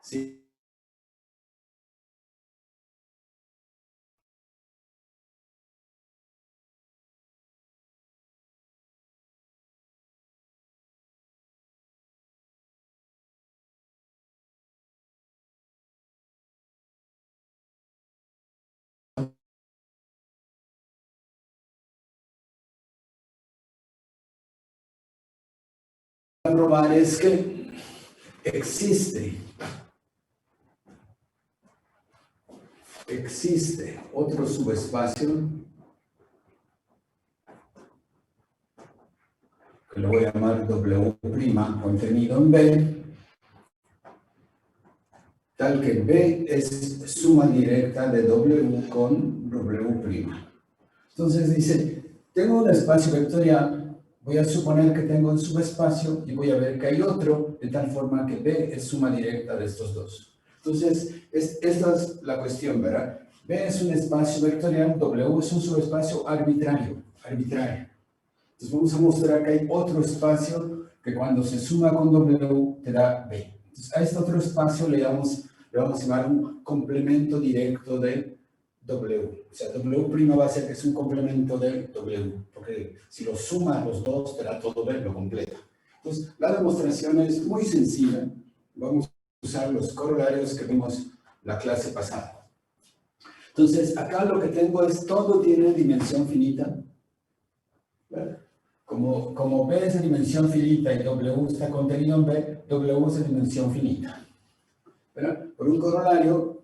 ¿sí? A probar es que existe otro subespacio que lo voy a llamar W' contenido en B, tal que B es suma directa de W con W'. Entonces dice, tengo un espacio vectorial, voy a suponer que tengo un subespacio y voy a ver que hay otro, de tal forma que B es suma directa de estos dos. Entonces, esta es la cuestión, ¿verdad? B es un espacio vectorial, W es un subespacio arbitrario. Entonces vamos a mostrar que hay otro espacio que cuando se suma con W te da B. Entonces a este otro espacio le vamos a llamar un complemento directo de W. O sea, W' va a ser que es un complemento de W, porque si lo sumas los dos te da todo B, lo completa. Entonces la demostración es muy sencilla. Vamos a usar los corolarios que vimos la clase pasada. Entonces acá lo que tengo es todo tiene dimensión finita. ¿Verdad? Como B es de dimensión finita y W está contenido en B, W es de dimensión finita. ¿Verdad? Por un corolario,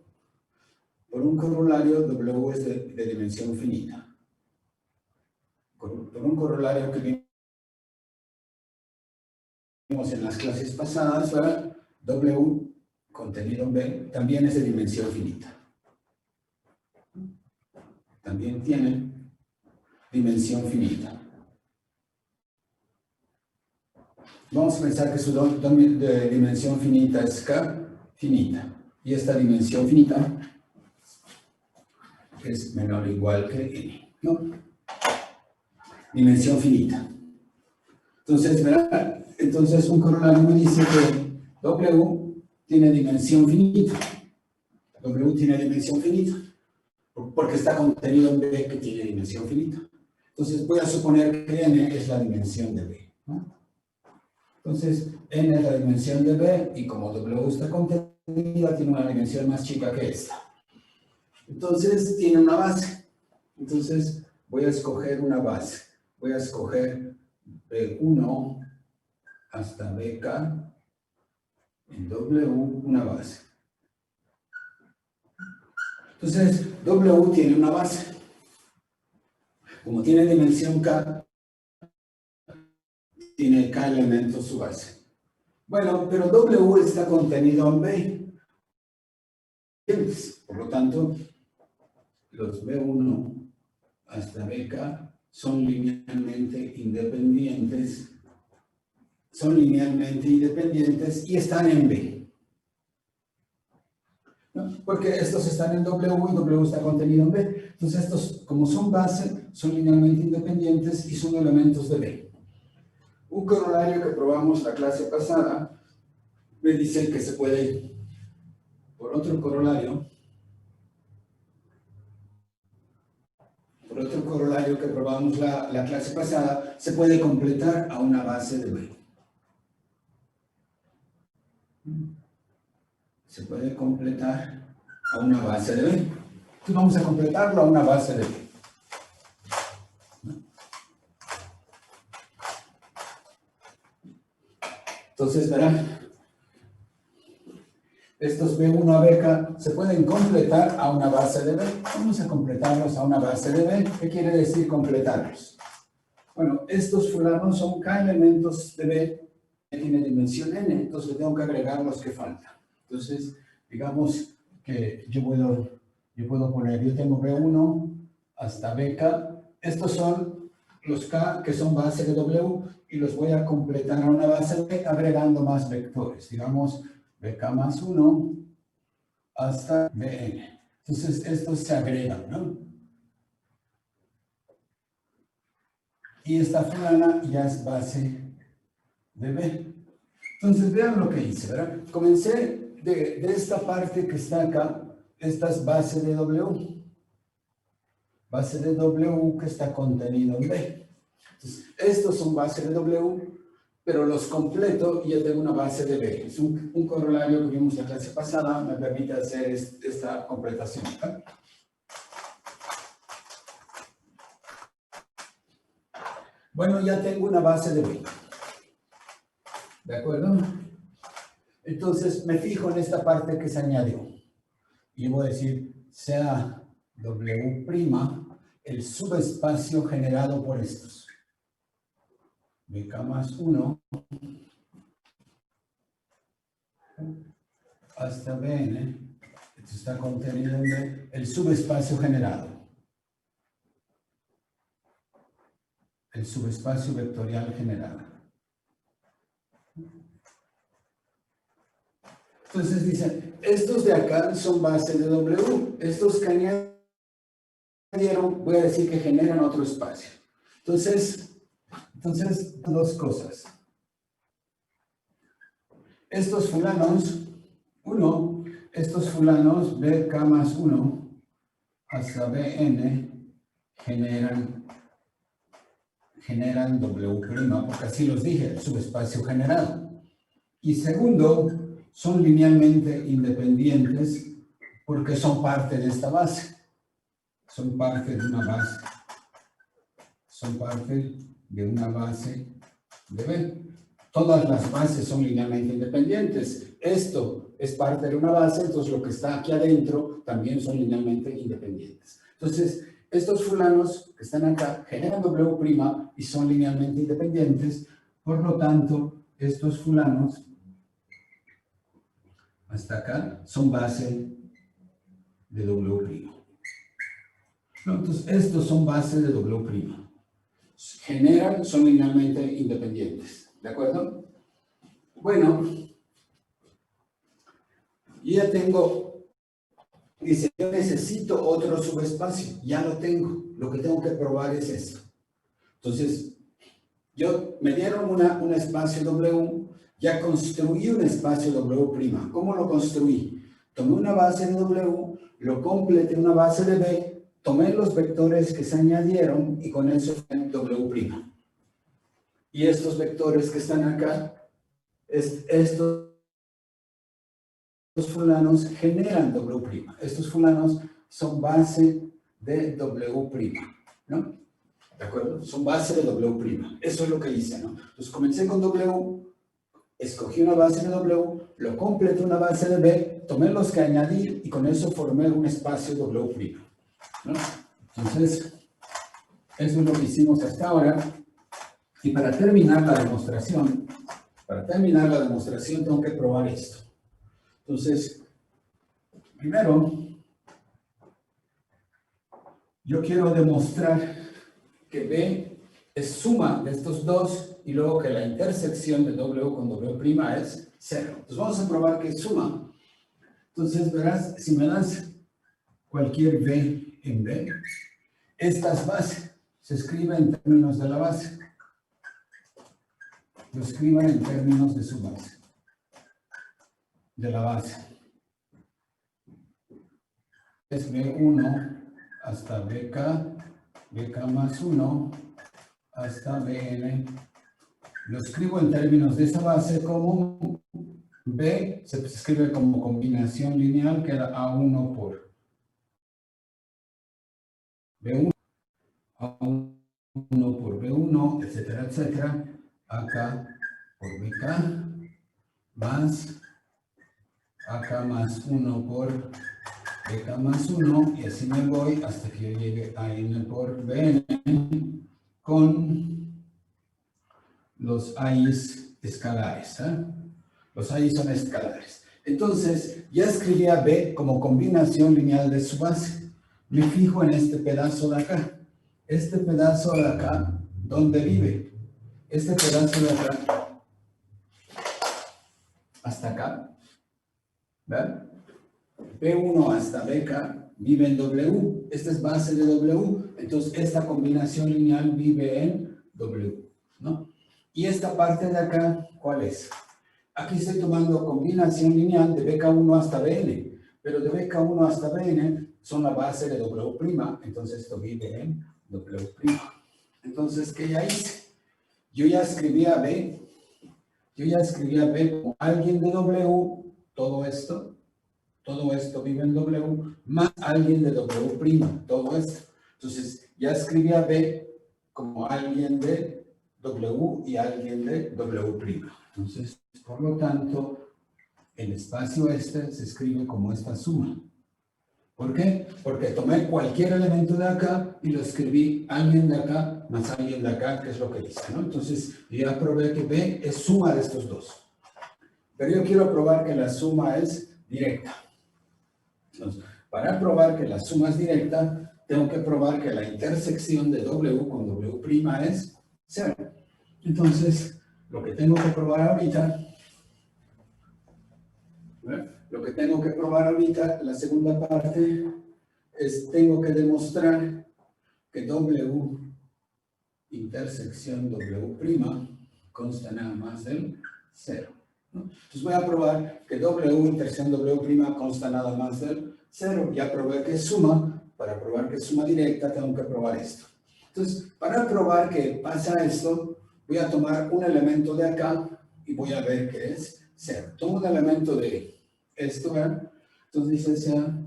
W es de dimensión finita. Por un corolario que vimos en las clases pasadas, ¿verdad? W contenido en B también es de dimensión finita. También tiene dimensión finita. Vamos a pensar que su de dimensión finita es K finita. Y esta dimensión finita es menor o igual que N, ¿no? Dimensión finita. Entonces, ¿verdad? Entonces un corolario me dice que W tiene dimensión finita. W tiene dimensión finita. Porque está contenido en B que tiene dimensión finita. Entonces voy a suponer que N es la dimensión de B, ¿no? Entonces, N es la dimensión de B y como W está contenida, tiene una dimensión más chica que esta. Entonces, tiene una base. Entonces, voy a escoger una base. Voy a escoger B1 hasta BK en W una base. Entonces, W tiene una base. Como tiene dimensión K, tiene K elementos su base. Bueno, pero W está contenido en B. Por lo tanto, los B1 hasta BK son linealmente independientes. Y están en B. ¿No? Porque estos están en W y W está contenido en B. Entonces estos, como son base, son linealmente independientes y son elementos de B. Un corolario que probamos la clase pasada me dice que se puede, por otro corolario que probamos la clase pasada, se puede completar a una base de B. Se puede completar a una base de B. Entonces vamos a completarlo a una base de B. Entonces, verán, estos B1 a BK se pueden completar a una base de B. Vamos a completarlos a una base de B. ¿Qué quiere decir completarlos? Bueno, estos fulanos son K elementos de B que tiene dimensión N, entonces le tengo que agregar los que faltan. Entonces, digamos que yo puedo poner, yo tengo B1 hasta BK. Estos son los K que son base de W y los voy a completar a una base de B agregando más vectores. Digamos, BK más 1 hasta Bn. Entonces, estos se agregan, ¿no? Y esta fulana ya es base de B. Entonces, vean lo que hice, ¿verdad? Comencé de esta parte que está acá, esta es base de W. Base de W que está contenido en B. Entonces, estos son bases de W, pero los completo y ya tengo una base de B. Es un corolario que vimos la clase pasada, me permite hacer esta completación. ¿Eh? Bueno, ya tengo una base de B. ¿De acuerdo? Entonces, me fijo en esta parte que se añadió. Y voy a decir, sea W', el subespacio generado por estos. BK más 1 hasta Bn. Esto está contenido en el subespacio generado. El subespacio vectorial generado. Entonces dicen, estos de acá son base de W. Estos que añadieron, voy a decir que generan otro espacio. Entonces, dos cosas. Estos fulanos, estos fulanos, BK más 1 hasta Bn, generan W', porque así los dije, el subespacio generado. Y segundo, son linealmente independientes porque son parte de esta base. Son parte de una base. Son parte de una base de B. Todas las bases son linealmente independientes. Esto es parte de una base, entonces lo que está aquí adentro también son linealmente independientes. Entonces, estos fulanos que están acá generan W' y son linealmente independientes. Por lo tanto, estos fulanos hasta acá son base de W'. ¿No? Entonces, estos son base de W'. Generan, son linealmente independientes. ¿De acuerdo? Bueno, ya tengo, dice, yo necesito otro subespacio. Ya lo tengo. Lo que tengo que probar es esto. Entonces, me dieron un espacio W, ya construí un espacio W'. ¿Cómo lo construí? Tomé una base de W, lo completé una base de B, tomé los vectores que se añadieron y con eso fue W'. Y estos vectores que están acá, estos fulanos generan W'. Estos fulanos son base de W', ¿no? ¿De acuerdo? Son base de W'. Eso es lo que hice, ¿no? Entonces comencé con W, escogí una base de W, lo completé una base de B, tomé los que añadí y con eso formé un espacio W', ¿no? Entonces, eso es lo que hicimos hasta ahora. Y para terminar la demostración, tengo que probar esto. Entonces, primero, yo quiero demostrar que B es suma de estos dos y luego que la intersección de W con W' es 0. Entonces vamos a probar que es suma. Entonces verás, si me das cualquier B en B, estas bases se escriben en términos de la base. Lo escriban en términos de su base, de la base. Es B1 hasta BK más 1 hasta Bn. Lo escribo en términos de esa base como B, se escribe como combinación lineal, que era A1 por B1, A1 por B1, etcétera, etcétera. AK por BK más AK más 1 por BK más 1 y así me voy hasta que yo llegue a N por Bn con los I's escalares. Los I's son escalares. Entonces, ya escribí a B como combinación lineal de su base. Me fijo en este pedazo de acá. Este pedazo de acá, ¿dónde vive? Este pedazo de acá, hasta acá, ¿verdad? B1 hasta BK vive en W. Esta es base de W. Entonces, esta combinación lineal vive en W, ¿no? Y esta parte de acá, ¿cuál es? aquí estoy tomando combinación lineal de BK1 hasta BN, pero de BK1 hasta BN son la base de W', entonces esto vive en W'. Entonces, ¿qué ya hice? Yo ya escribí a B como alguien de W, todo esto vive en W, más alguien de W', todo esto. Entonces, ya escribí a B como alguien de W y alguien de W'. Entonces, por lo tanto, el espacio este se escribe como esta suma. ¿Por qué? Porque tomé cualquier elemento de acá y lo escribí alguien de acá más alguien de acá, que es lo que dice, ¿no? Entonces, ya probé que B es suma de estos dos. Pero yo quiero probar que la suma es directa. Entonces, para probar que la suma es directa, tengo que probar que la intersección de W con W' es 0. Entonces, lo que tengo que probar ahorita, la segunda parte, es tengo que demostrar que W intersección W' consta nada más del 0. ¿no? Entonces voy a probar que W intersección W' consta nada más del 0. Ya probé que es suma. Para probar que es suma directa tengo que probar esto. Entonces, para probar que pasa esto, voy a tomar un elemento de acá y voy a ver que es 0. Tomo un elemento de esto, ¿verdad? Entonces dice sea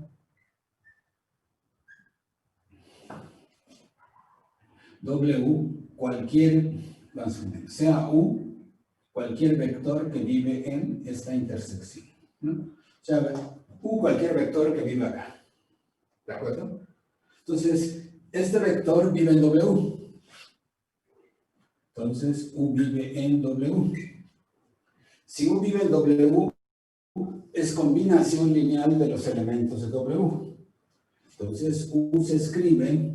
W, cualquier, sea U, cualquier vector que vive en esta intersección. ¿no? O sea, U, cualquier vector que vive acá. ¿De acuerdo? Entonces, este vector vive en W. Entonces, U vive en W. Si U vive en W, es combinación lineal de los elementos de W. Entonces, U se escribe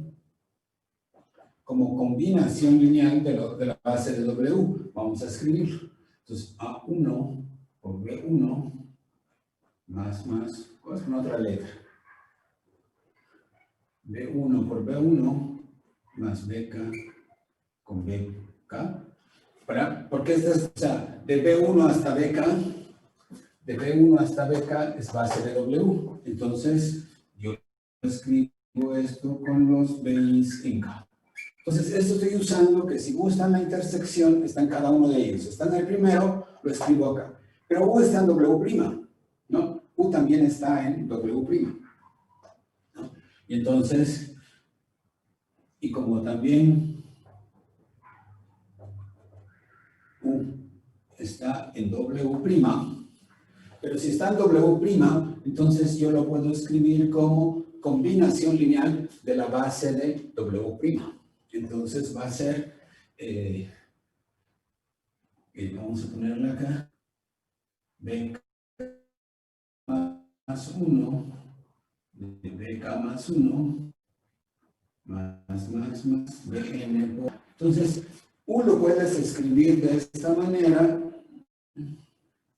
como combinación lineal de la base de W. Vamos a escribirlo. Entonces, A1 por B1 más, con otra letra. B1 por B1 más BK con BK. Porque esta es, o sea, de B1 hasta BK es base de W. Entonces, yo escribo esto con los B's en K. Entonces, esto estoy usando que si U está en la intersección, está en cada uno de ellos. Está en el primero, lo escribo acá. Pero U está en W', ¿no? U también está en W'. ¿no? Y entonces, y como también U está en W', pero si está en W', entonces yo lo puedo escribir como combinación lineal de la base de W'. Entonces va a ser, vamos a ponerla acá, BK más 1, de BK más 1, más, BN. Entonces, U lo puedes escribir de esta manera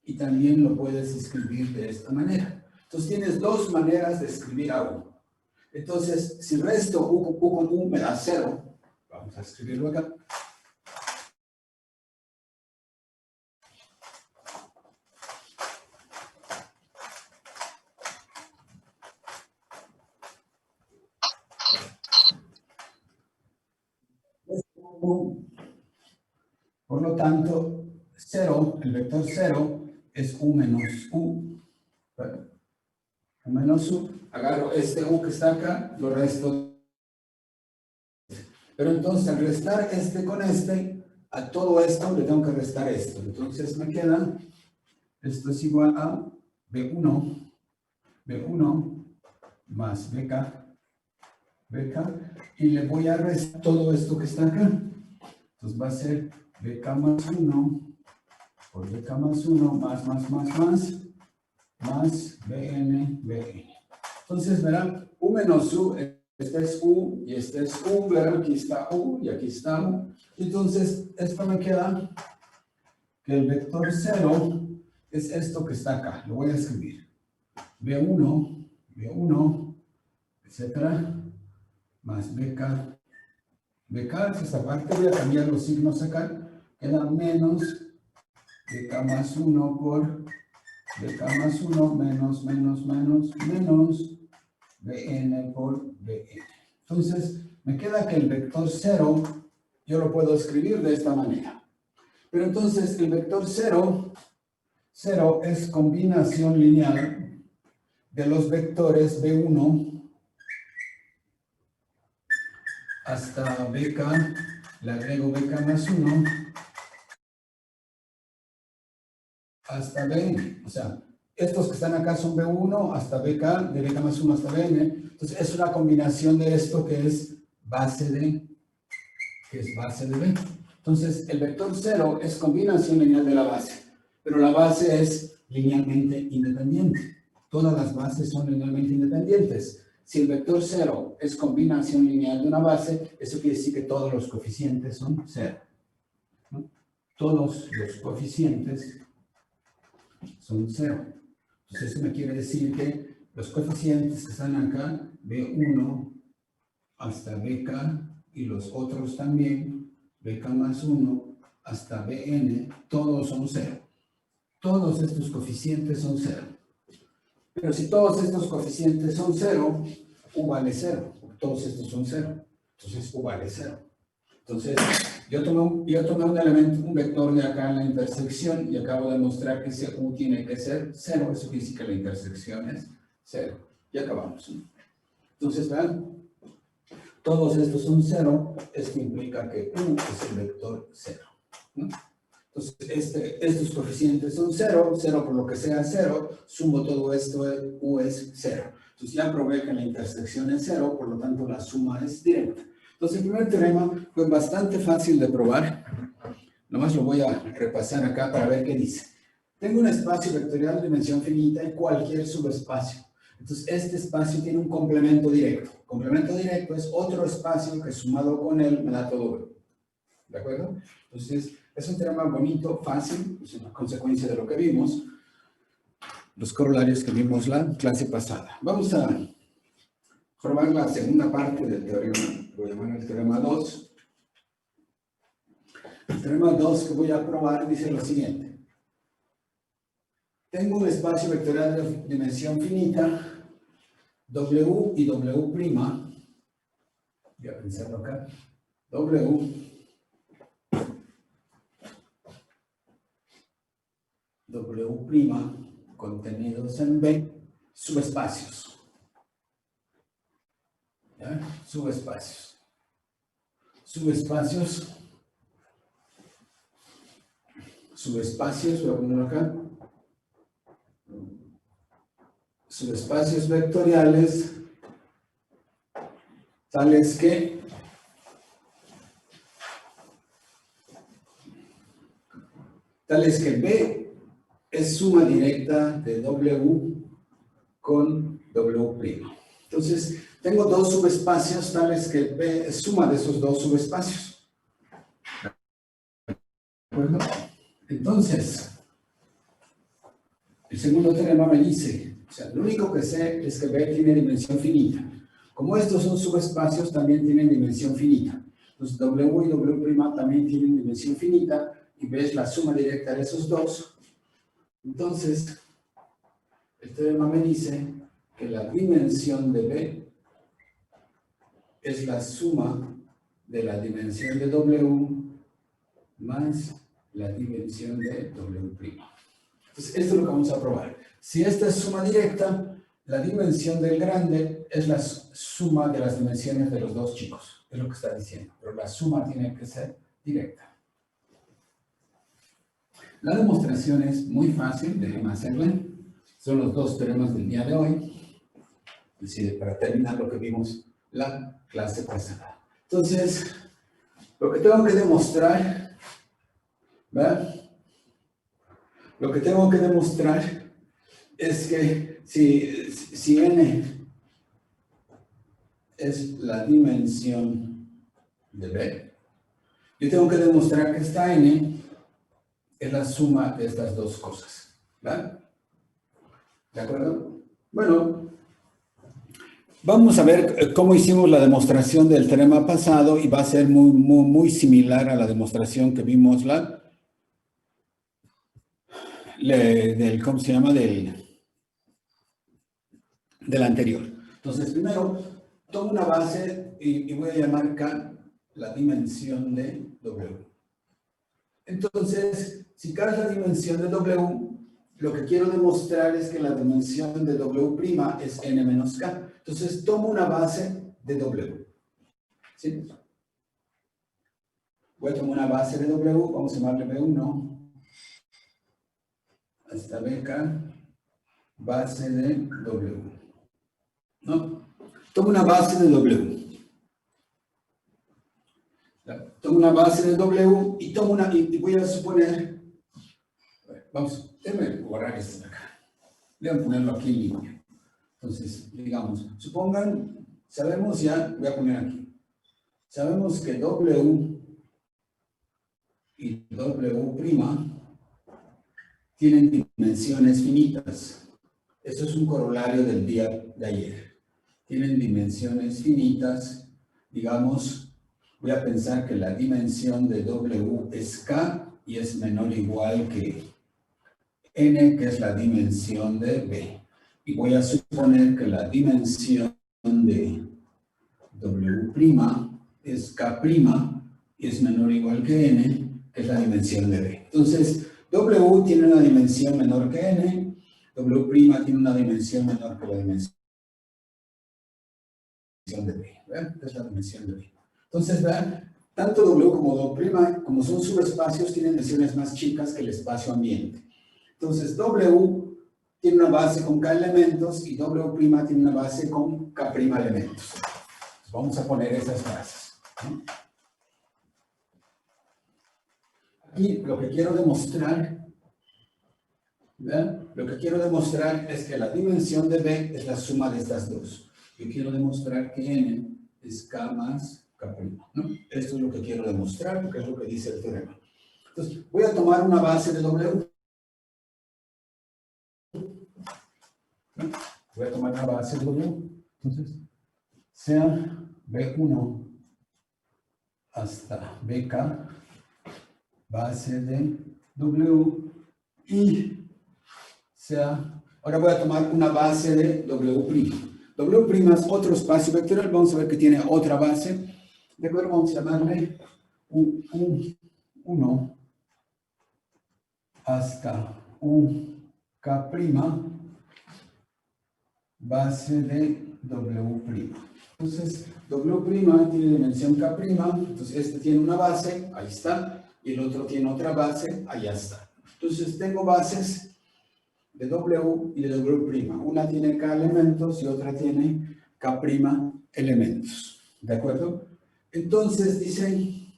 y también lo puedes escribir de esta manera. Entonces, tienes dos maneras de escribir a U. Entonces, si resto U con U me da 0, vamos a escribirlo acá. Por lo tanto, 0, el vector 0 es U menos U. U menos U. Agarro este U que está acá, lo resto. Pero entonces, al restar este con este, a todo esto le tengo que restar esto. Entonces me queda, esto es igual a B1 más BK, y le voy a restar todo esto que está acá. Entonces va a ser BK más 1 por BK más 1 más BN. Entonces, verán, U menos U, este es U y este es U, verán, aquí está U y aquí está U. Entonces, esto me queda que el vector 0 es esto que está acá. Lo voy a escribir. B1, etcétera, más BK. BK es esta parte, voy a cambiar los signos acá. Queda menos bk más 1 por bk más 1 menos bn por bn. Entonces, me queda que el vector 0, yo lo puedo escribir de esta manera. Pero entonces, el vector 0 es combinación lineal de los vectores b1 hasta bk, le agrego bk más 1, hasta bn. O sea, estos que están acá son b1 hasta bk, de bk más 1 hasta bn. Entonces, es una combinación de esto que es base de b. Entonces, el vector 0 es combinación lineal de la base, pero la base es linealmente independiente. Todas las bases son linealmente independientes. Si el vector 0 es combinación lineal de una base, eso quiere decir que todos los coeficientes son 0. ¿No? Todos los coeficientes son 0. Entonces, eso me quiere decir que los coeficientes que están acá, B1 hasta BK, y los otros también, BK más 1 hasta BN, todos son 0. Todos estos coeficientes son 0. Pero si todos estos coeficientes son 0, U vale 0, porque todos estos son 0. Entonces, U vale 0. Entonces, yo tomé un elemento, un vector de acá en la intersección y acabo de mostrar que ese U tiene que ser 0. Eso quiere decir que la intersección es 0. Y acabamos. Entonces, vean, todos estos son 0. Esto implica que U es el vector 0. ¿No? Entonces, estos coeficientes son 0. 0 por lo que sea 0. Sumo todo esto, U es 0. Entonces, ya probé que la intersección es 0, por lo tanto, la suma es directa. Entonces, el primer teorema fue bastante fácil de probar. Nomás lo voy a repasar acá para ver qué dice. Tengo un espacio vectorial de dimensión finita y cualquier subespacio. Entonces, este espacio tiene un complemento directo. Complemento directo es otro espacio que sumado con él me da todo B. ¿De acuerdo? Entonces, es un teorema bonito, fácil, es una consecuencia de lo que vimos, los corolarios que vimos la clase pasada. Vamos a probar la segunda parte del teorema, lo voy a llamar el teorema 2. El teorema 2 que voy a probar dice lo siguiente. Tengo un espacio vectorial de dimensión finita, W y W', voy a pensarlo acá, W contenidos en B, subespacios. ¿Ya? Subespacios. Subespacios, voy a ponerlo acá. Subespacios vectoriales tales que B es suma directa de W con W'. Entonces, tengo dos subespacios tales que B es suma de esos dos subespacios. ¿De acuerdo? Entonces, el segundo teorema me dice, o sea, lo único que sé es que B tiene dimensión finita. Como estos son subespacios, también tienen dimensión finita. Entonces, W y W' también tienen dimensión finita, y B es la suma directa de esos dos. Entonces, el teorema me dice que la dimensión de B es la suma de la dimensión de W más la dimensión de W'. Entonces, esto es lo que vamos a probar. Si esta es suma directa, la dimensión del grande es la suma de las dimensiones de los dos chicos. Es lo que está diciendo. Pero la suma tiene que ser directa. La demostración es muy fácil, déjenme hacerla. Son los dos teoremas del día de hoy. Es decir, para terminar lo que vimos la clase pasada. Entonces, lo que tengo que demostrar, ¿verdad? Lo que tengo que demostrar es que si n es la dimensión de B, yo tengo que demostrar que esta n es la suma de estas dos cosas. ¿Verdad? ¿De acuerdo? Bueno, vamos a ver cómo hicimos la demostración del teorema pasado y va a ser muy similar a la demostración que vimos la ¿cómo se llama? Del anterior. Entonces, primero, tomo una base y voy a llamar K la dimensión de W. Entonces, si K es la dimensión de W, lo que quiero demostrar es que la dimensión de W' es N menos K. Entonces, tomo una base de W. ¿Sí? Voy a tomar una base de W, vamos a llamarle B1, hasta BK, base de W. ¿No? Tomo una base de W. Tomo una base de W y tomo una, y voy a suponer, vamos, déjenme borrar esto de acá. Voy a ponerlo aquí en línea. Entonces, digamos, supongan, sabemos ya, voy a poner aquí, sabemos que W y W' tienen dimensiones finitas. Eso es un corolario del día de ayer. Tienen dimensiones finitas, digamos, voy a pensar que la dimensión de W es K y es menor o igual que N, que es la dimensión de B. Y voy a suponer que la dimensión de W' es K' y es menor o igual que N, que es la dimensión de B. Entonces, W tiene una dimensión menor que N, W' tiene una dimensión menor que la dimensión de B. ¿Vean? Esta es la dimensión de B. Entonces, vean, tanto W como W', como son subespacios, tienen dimensiones más chicas que el espacio ambiente. Entonces, W tiene una base con K elementos y W' tiene una base con K' elementos. Vamos a poner esas bases, ¿no? Aquí lo que quiero demostrar, ¿verdad? Lo que quiero demostrar es que la dimensión de B es la suma de estas dos. Yo quiero demostrar que N es K más K', ¿no? Esto es lo que quiero demostrar, porque es lo que dice el teorema. Entonces, voy a tomar una base de W. ¿No? Voy a tomar una base de W. Entonces, sea B1 hasta BK, base de W, y sea, ahora voy a tomar una base de W'. W' es otro espacio vectorial, vamos a ver que tiene otra base. De acuerdo, vamos a llamarle U1 hasta UK', base de W'. Entonces, W' tiene dimensión K', entonces este tiene una base, ahí está, y el otro tiene otra base, allá está. Entonces, tengo bases de W y de W'. Una tiene K elementos y otra tiene K' elementos. ¿De acuerdo? Entonces, dicen,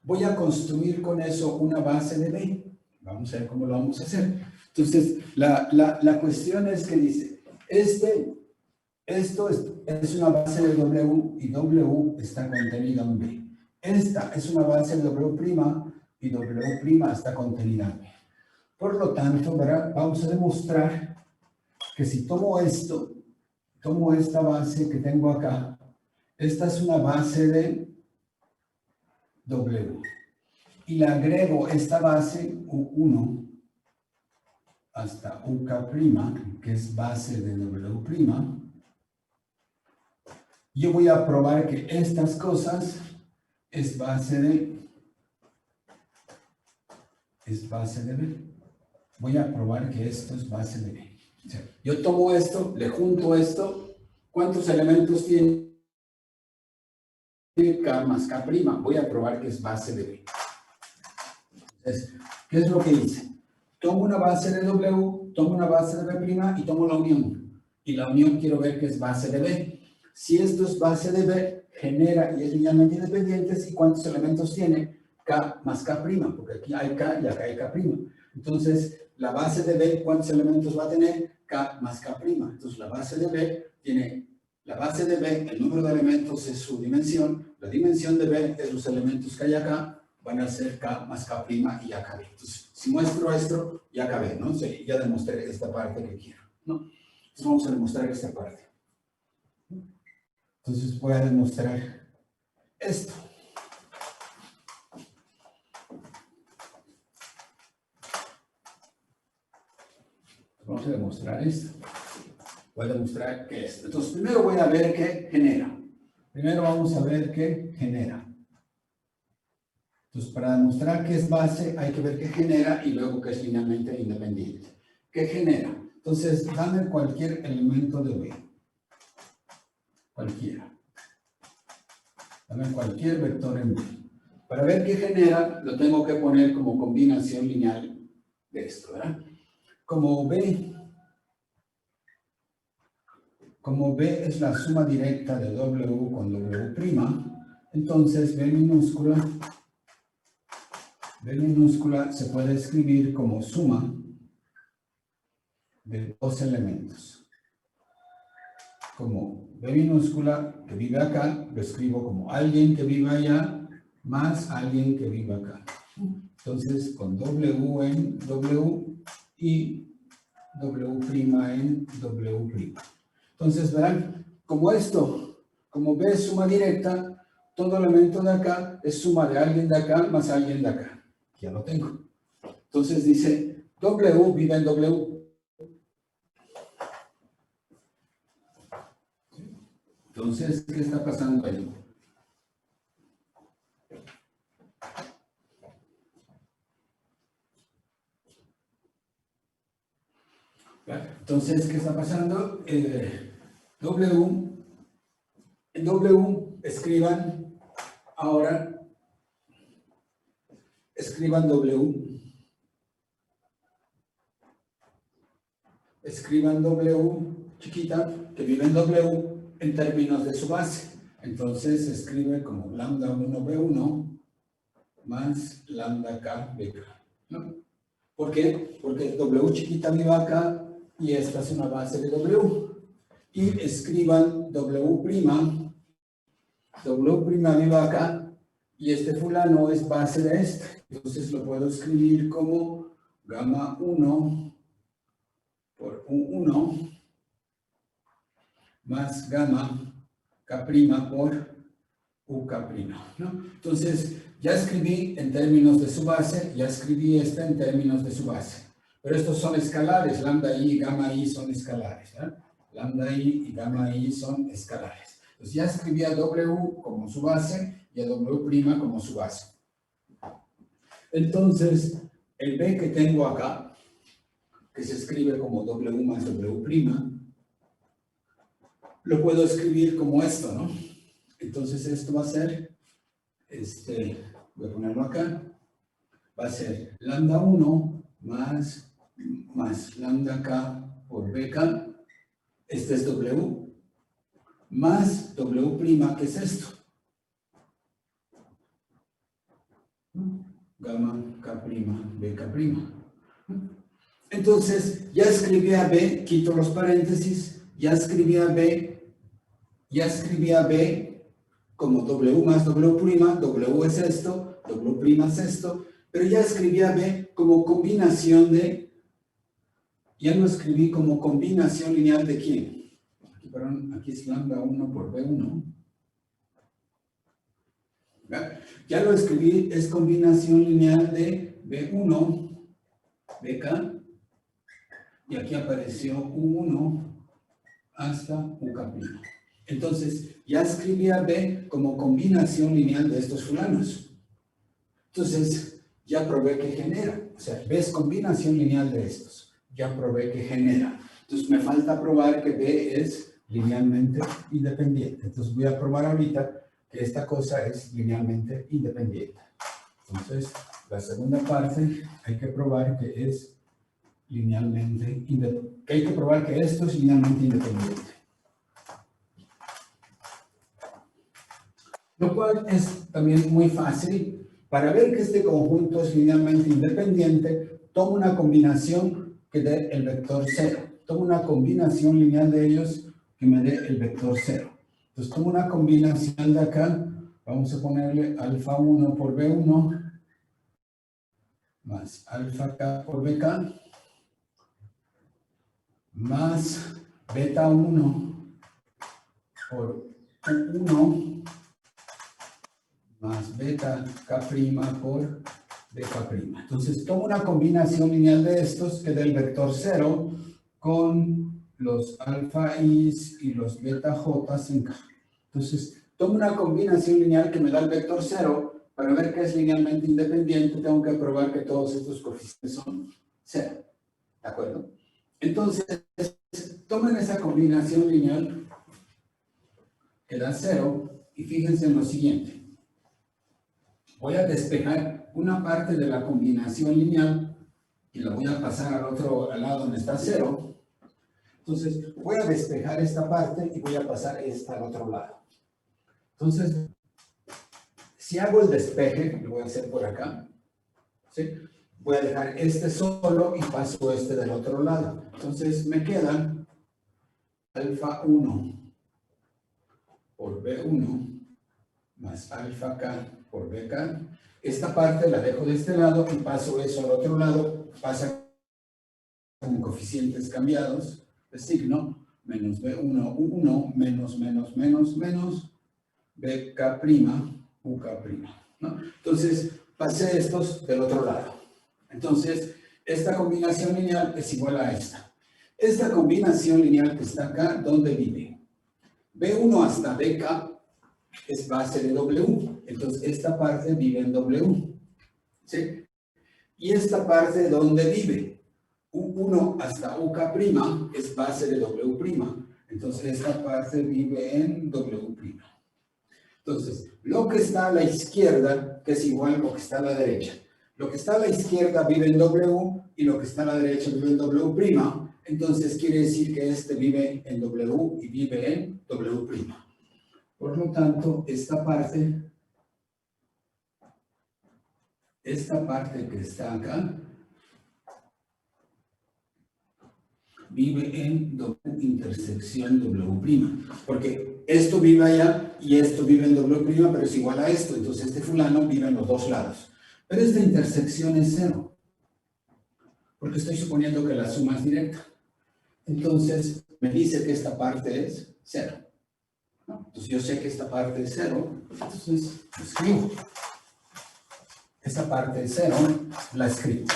voy a construir con eso una base de B. Vamos a ver cómo lo vamos a hacer. Entonces, la cuestión es que dice, esto es una base de W y W está contenida en B. Esta es una base de W' y W' está contenida en B. Por lo tanto, ¿verdad? Vamos a demostrar que si tomo esto, tomo esta base que tengo acá, esta es una base de W. Y le agrego esta base U1 hasta UK', que es base de W'. Yo voy a probar que estas cosas es base de B. Voy a probar que esto es base de B. O sea, yo tomo esto, le junto esto. ¿Cuántos elementos tiene K más K'? Voy a probar que es base de B. Entonces, ¿qué es lo que hice? Tomo una base de W, tomo una base de B' y tomo la unión. Y la unión quiero ver que es base de B. Si esto es base de B, genera y es linealmente independientes. ¿Y cuántos elementos tiene? K más K', porque aquí hay K y acá hay K'. Entonces, la base de B, ¿cuántos elementos va a tener? K más K'. Entonces, la base de B tiene, la base de B, el número de elementos es su dimensión, la dimensión de B es los elementos que hay acá, van a ser K más K' y ya acabé. Entonces, si muestro esto, ya acabé, ¿no? Sí, ya demostré esta parte que quiero, ¿no? Entonces, vamos a demostrar esta parte. Entonces, voy a demostrar esto. vamos a demostrar esto. Voy a demostrar que esto. Entonces, primero voy a ver qué genera. Primero vamos a ver qué genera. Entonces, para demostrar que es base, hay que ver qué genera y luego que es linealmente independiente. ¿Qué genera? Entonces, dame cualquier elemento de B. Cualquiera. Dame cualquier vector en B. Para ver qué genera, lo tengo que poner como combinación lineal de esto, ¿verdad? Como B es la suma directa de W con W', entonces B minúscula se puede escribir como suma de dos elementos. Como B minúscula que vive acá, lo escribo como alguien que vive allá más alguien que vive acá. Entonces, con W en W y W' en W'. Entonces, verán, como esto, como B es suma directa, todo elemento de acá es suma de alguien de acá más alguien de acá. Ya lo tengo. Entonces dice, W vive en W. Entonces, ¿qué está pasando ahí? Entonces, ¿qué está pasando? En W, escriban ahora, escriban W. Escriban W chiquita, que vive en W, en términos de su base. Entonces, se escribe como lambda 1 B1 más lambda K BK, ¿no? ¿Por qué? Porque W chiquita vive acá y esta es una base de W. Y escriban W' vive acá y este fulano es base de este. Entonces lo puedo escribir como gamma 1 por U1 más gamma K' por UK', ¿no? Entonces, ya escribí en términos de su base, ya escribí esta en términos de su base. Pero estos son escalares, lambda i y gamma i son escalares, ¿eh? Lambda i y gamma i son escalares. Entonces, ya escribí a W como su base y a W' como su base. Entonces, el B que tengo acá, que se escribe como W más W', lo puedo escribir como esto, ¿no? Entonces esto va a ser, voy a ponerlo acá, va a ser lambda 1 más lambda K por BK, este es W, más W', ¿qué es esto? Gamma K', BK'. Entonces, ya escribí a B, quito los paréntesis, ya escribí a B como W más W', W es esto, W' es esto, pero ya escribí a B como combinación de, ya lo escribí como combinación lineal de quién. Aquí, perdón, aquí es lambda 1 por B1. Ya lo escribí, es combinación lineal de B1, BK, y aquí apareció U1 hasta UK'. Entonces, ya escribí a B como combinación lineal de estos fulanos. Entonces, ya probé que genera. O sea, B es combinación lineal de estos. Ya probé que genera. Entonces, me falta probar que B es linealmente independiente. Entonces, voy a probar ahorita que esta cosa es linealmente independiente. Entonces, la segunda parte, hay que probar que es linealmente independiente. Hay que probar que esto es linealmente independiente. Lo cual es también muy fácil. Para ver que este conjunto es linealmente independiente, tomo una combinación que dé el vector 0. Tomo una combinación lineal de ellos que me dé el vector 0. Entonces, tomo una combinación de acá. Vamos a ponerle alfa 1 por B1 más alfa K por BK más beta 1 por U1 más beta K' por BK'. Entonces, tomo una combinación lineal de estos que dé el vector 0 con los alfa i's y los beta j's en K. Entonces, tomo una combinación lineal que me da el vector 0. Para ver que es linealmente independiente, tengo que probar que todos estos coeficientes son 0. ¿De acuerdo? Entonces, tomen esa combinación lineal que da 0 y fíjense en lo siguiente. Voy a despejar una parte de la combinación lineal y la voy a pasar al lado donde está 0. Entonces, voy a despejar esta parte y voy a pasar esta al otro lado. Entonces, si hago el despeje, lo voy a hacer por acá, ¿sí? Voy a dejar este solo y paso este del otro lado. Entonces, me queda alfa 1 por B1 más alfa K por BK. Esta parte la dejo de este lado y paso eso al otro lado. Pasa con coeficientes cambiados de signo. Menos B1, U1, menos, BK', UK', ¿no? Entonces, pasé estos del otro lado. Entonces, esta combinación lineal es igual a esta. Esta combinación lineal que está acá, ¿dónde vive? B1 hasta BK es base de W. Entonces, esta parte vive en W. ¿Sí? Y esta parte, ¿dónde vive? U1 hasta UK' es base de W'. Entonces, esta parte vive en W'. Entonces, lo que está a la izquierda, que es igual a lo que está a la derecha. Lo que está a la izquierda vive en W y lo que está a la derecha vive en W'. Entonces, quiere decir que este vive en W y vive en W'. Por lo tanto, esta parte que está acá, vive en W intersección W'. Porque esto vive allá y esto vive en W', pero es igual a esto. Entonces, este fulano vive en los dos lados. Pero esta intersección es 0. Porque estoy suponiendo que la suma es directa. Entonces, me dice que esta parte es 0. ¿No? Entonces, yo sé que esta parte es 0. Entonces, escribo. Esta parte es 0, la escribo.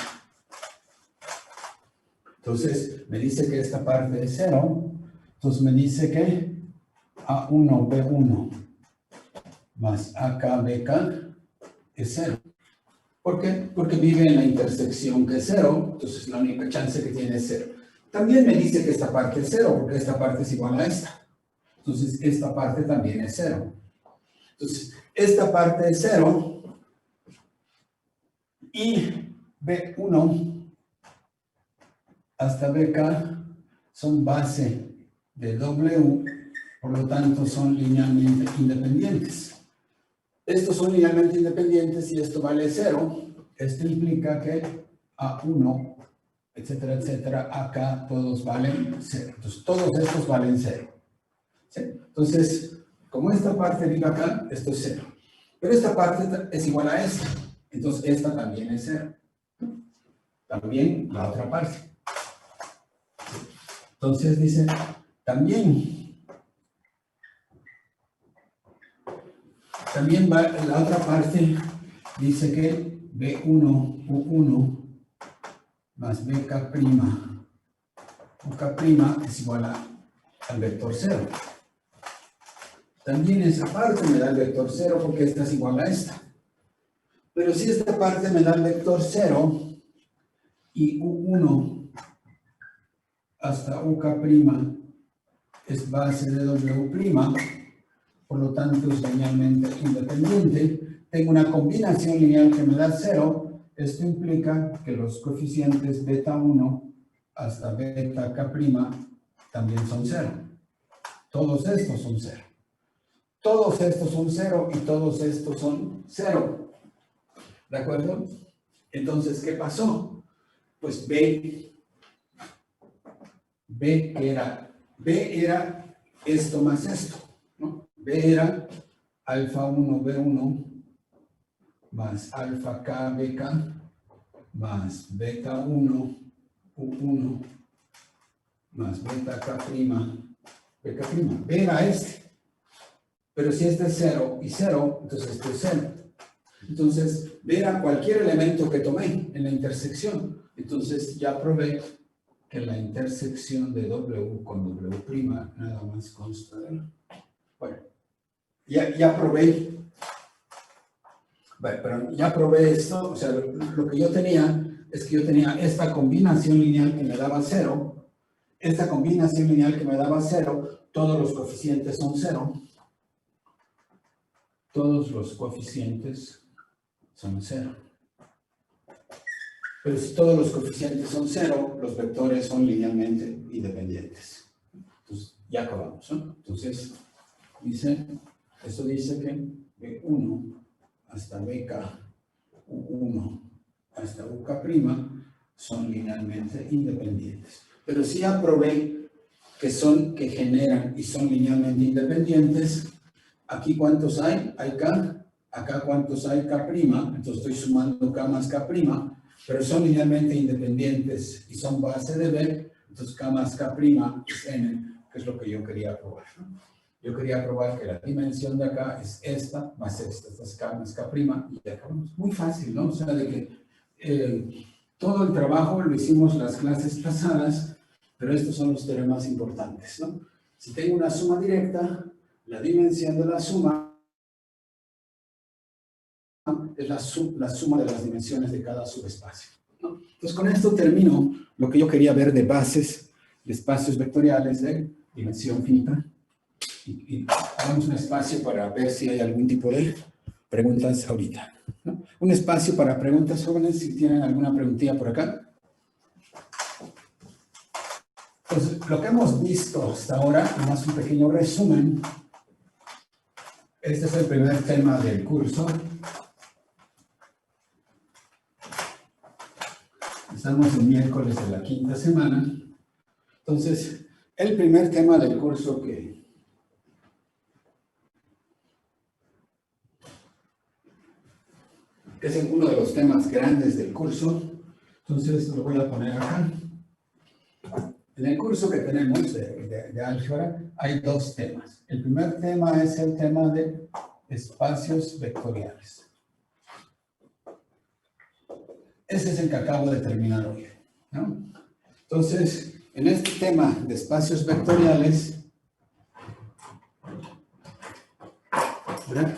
Entonces, me dice que esta parte es 0. Entonces, me dice que A1, B1 más AK, BK es 0. ¿Por qué? Porque vive en la intersección que es 0. Entonces, la única chance que tiene es 0. También me dice que esta parte es 0, porque esta parte es igual a esta. Entonces, esta parte también es 0. Entonces, esta parte es 0. Y B1 hasta BK son base de W, por lo tanto son linealmente independientes. Estos son linealmente independientes y esto vale 0. Esto implica que A1, etcétera, etcétera, acá todos valen 0. Entonces, todos estos valen 0. ¿Sí? Entonces, como esta parte vive acá, esto es 0. Pero esta parte es igual a esta. Entonces, esta también es 0. También la otra parte. Entonces, dice, también va la otra parte, dice que B1, U1 más BK', UK' es igual al vector 0. También esa parte me da el vector 0 porque esta es igual a esta. Pero si esta parte me da el vector 0 y U1 hasta UK' es base de W', por lo tanto es linealmente independiente, tengo una combinación lineal que me da 0, esto implica que los coeficientes beta 1 hasta beta K' también son 0. Todos estos son 0. Todos estos son 0 y todos estos son 0. ¿De acuerdo? Entonces, ¿qué pasó? Pues B era esto más esto, ¿no? B era alfa 1, B1 más alfa K, BK más beta 1, U1 más beta K', BK'. B era este. Pero si este es 0 y 0, entonces este es 0. Entonces, B era cualquier elemento que tomé en la intersección. Entonces, ya probé que la intersección de W con W' nada más consta de... Bueno, ya probé. Bueno, pero ya probé esto, o sea, lo que yo tenía es que yo tenía esta combinación lineal que me daba 0. Esta combinación lineal que me daba 0, todos los coeficientes son 0. Todos los coeficientes son 0. Pero si todos los coeficientes son 0, los vectores son linealmente independientes. Entonces, ya acabamos, ¿no? Entonces, esto dice que B1 hasta BK, U1 hasta UK' son linealmente independientes. Pero si ya probé que generan y son linealmente independientes, aquí ¿cuántos hay? Hay K, acá ¿cuántos hay? K', entonces estoy sumando K más K', pero son linealmente independientes y son base de B, entonces K más K' es N, que es lo que yo quería probar, ¿no? Yo quería probar que la dimensión de acá es esta, más esta es K más K', y ya acabamos. Muy fácil, ¿no? O sea, de que todo el trabajo lo hicimos las clases pasadas, pero estos son los teoremas importantes, ¿no? Si tengo una suma directa, la dimensión de la suma es la suma de las dimensiones de cada subespacio, ¿no? Entonces, con esto termino lo que yo quería ver de bases de espacios vectoriales de dimensión finita. Y hagamos un espacio para ver si hay algún tipo de preguntas ahorita, ¿no? Un espacio para preguntas, jóvenes, si tienen alguna preguntilla por acá. Pues lo que hemos visto hasta ahora, nomás un pequeño resumen. Este es el primer tema del curso. Estamos en miércoles de la quinta semana. Entonces, el primer tema del curso que es uno de los temas grandes del curso. Entonces, lo voy a poner acá. En el curso que tenemos de álgebra hay dos temas. El primer tema es el tema de espacios vectoriales. Ese es el que acabo de terminar hoy, ¿no? Entonces, en este tema de espacios vectoriales, ¿verdad?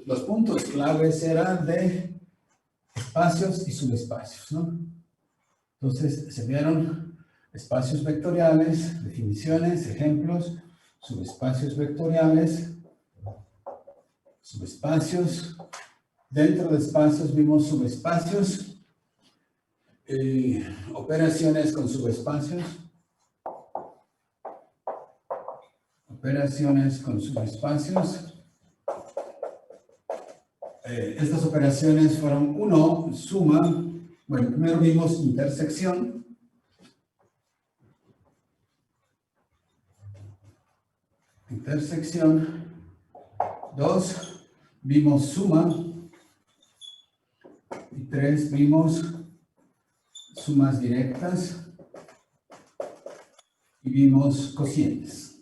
Los puntos claves eran de espacios y subespacios, ¿no? Entonces, se vieron espacios vectoriales, definiciones, ejemplos, subespacios vectoriales, subespacios. Dentro de espacios vimos subespacios, operaciones con subespacios, operaciones con subespacios. Estas operaciones fueron, uno, suma. Bueno, primero vimos intersección. Intersección. Dos, vimos suma. Y tres, vimos sumas directas. Y vimos cocientes.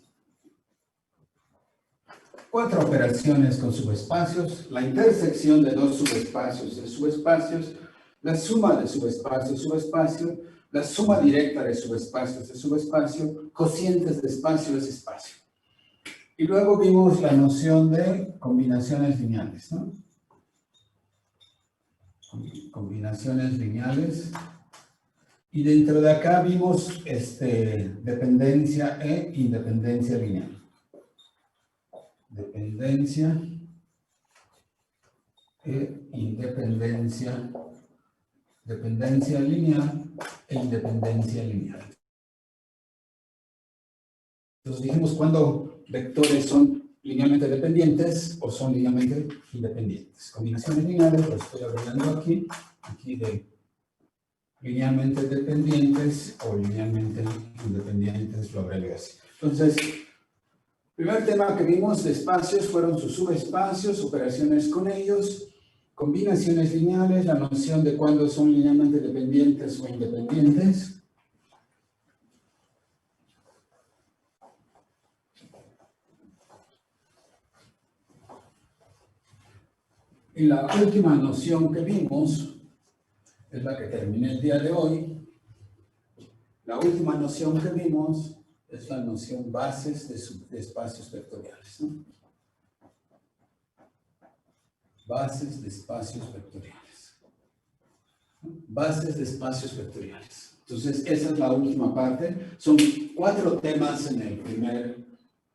Cuatro operaciones con subespacios, la intersección de dos subespacios de subespacios, la suma de subespacio, subespacio, la suma directa de subespacios de subespacio, cocientes de espacio es espacio. Y luego vimos la noción de combinaciones lineales, ¿no? Combinaciones lineales. Y dentro de acá vimos dependencia e independencia lineal. Dependencia e independencia, dependencia lineal e independencia lineal. Entonces dijimos cuando vectores son linealmente dependientes o son linealmente independientes. Combinaciones lineales, lo estoy abreviando aquí de linealmente dependientes o linealmente independientes, lo abrevio así. Entonces, primer tema que vimos de espacios fueron sus subespacios, operaciones con ellos, combinaciones lineales, la noción de cuándo son linealmente dependientes o independientes. Y la última noción que vimos es la que terminé el día de hoy. La última noción que vimos es la noción bases de espacios vectoriales, ¿no? Bases de espacios vectoriales. Bases de espacios vectoriales. Entonces, esa es la última parte. Son 4 temas en el primer